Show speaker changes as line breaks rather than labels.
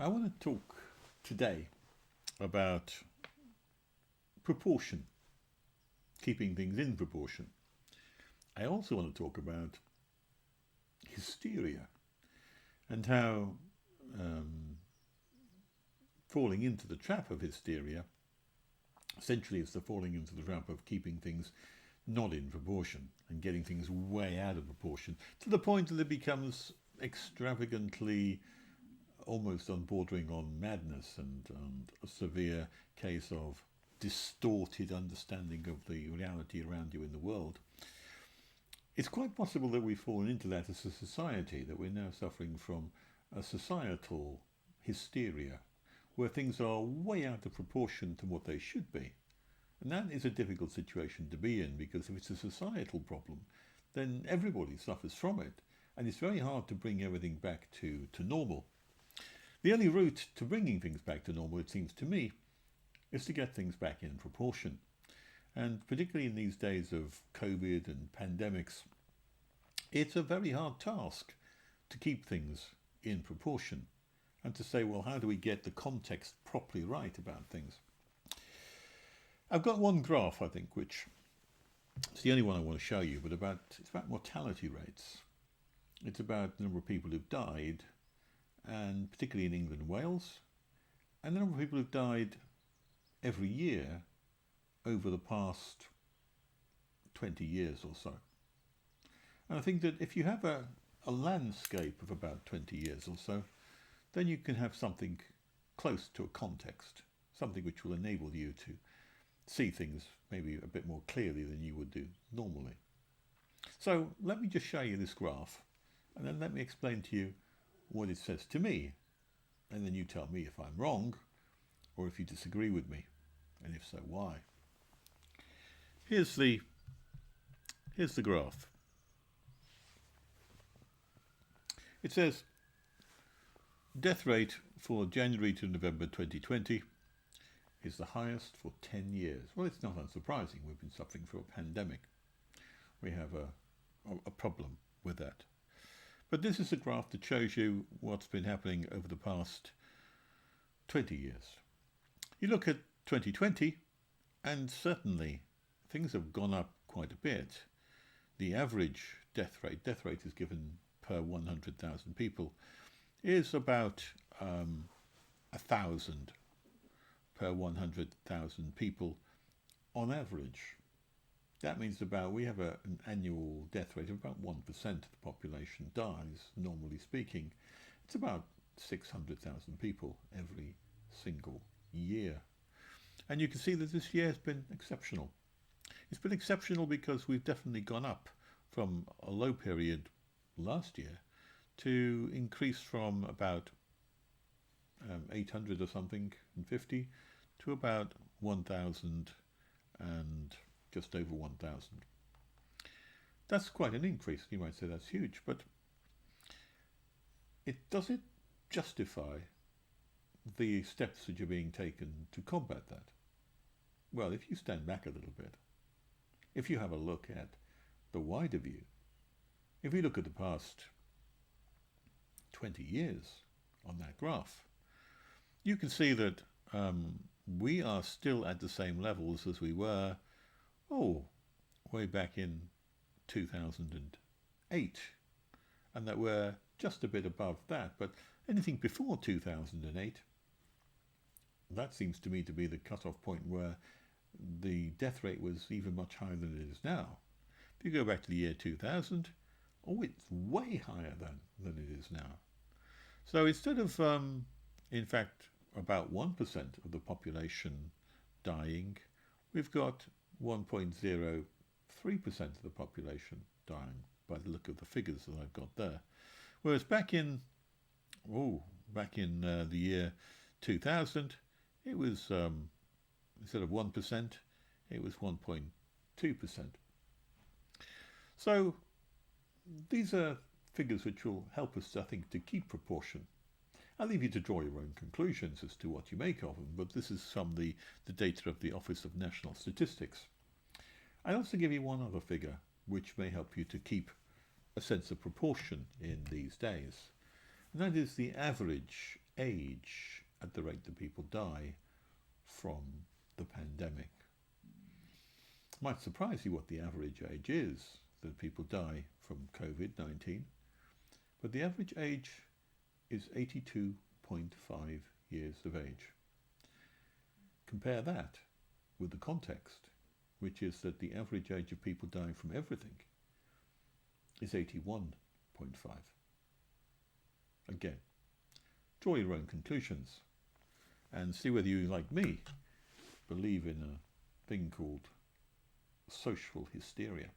I want to talk today about proportion, keeping things in proportion. I also want to talk about hysteria and how um, falling into the trap of hysteria essentially is the falling into the trap of keeping things not in proportion and getting things way out of proportion to the point that it becomes extravagantly almost on bordering on madness and a severe case of distorted understanding of the reality around you in the world. It's quite possible that we've fallen into that as a society, that we're now suffering from a societal hysteria where things are way out of proportion to what they should be. And that is a difficult situation to be in, because if it's a societal problem, then everybody suffers from it. And it's very hard to bring everything back to normal. The only route to bringing things back to normal, it seems to me, is to get things back in proportion. And particularly in these days of COVID and pandemics, it's a very hard task to keep things in proportion and to say, well, how do we get the context properly right about things? I've got one graph, I think, which is the only one I want to show you, but it's about mortality rates. It's about the number of people who've died, and particularly in England and Wales, and the number of people who've died every year over the past 20 years or so. And I think that if you have a landscape of about 20 years or so, then you can have something close to a context, something which will enable you to see things maybe a bit more clearly than you would do normally. So let me just show you this graph, and then let me explain to you what it says to me, and then you tell me if I'm wrong or if you disagree with me, and if so, why. Here's the graph. It says death rate for January to November 2020 is the highest for 10 years. Well, it's not unsurprising. We've been suffering through a pandemic. We have a problem with that. But this is a graph that shows you what's been happening over the past 20 years. You look at 2020, and certainly things have gone up quite a bit. The average death rate is given per 100,000 people, is about 1,000 per 100,000 people on average. That means we have an annual death rate of about 1% of the population dies, normally speaking. It's about 600,000 people every single year. And you can see that this year has been exceptional. It's been exceptional because we've definitely gone up from a low period last year to increase from about 800 or something and 50 to about 1,000 and just over 1,000. That's quite an increase. You might say that's huge, but does it justify the steps that are being taken to combat that? Well, if you stand back a little bit, if you have a look at the wider view, if we look at the past 20 years on that graph, you can see that we are still at the same levels as we were, way back in 2008, and that we're just a bit above that. But anything before 2008, that seems to me to be the cut-off point where the death rate was even much higher than it is now. If you go back to the year 2000, it's way higher than it is now. So instead of, in fact, about 1% of the population dying, we've got 1.03% of the population dying, by the look of the figures that I've got there. Whereas back in the year 2000, it was, instead of 1%, it was 1.2%. So these are figures which will help us, I think, to keep proportion. I'll leave you to draw your own conclusions as to what you make of them, but this is from the data of the Office of National Statistics. I'll also give you one other figure which may help you to keep a sense of proportion in these days, and that is the average age at the rate that people die from the pandemic. It might surprise you what the average age is that people die from COVID-19, but the average age is 82.5 years of age. Compare that with the context, which is that the average age of people dying from everything is 81.5. Again, draw your own conclusions and see whether you, like me, believe in a thing called social hysteria.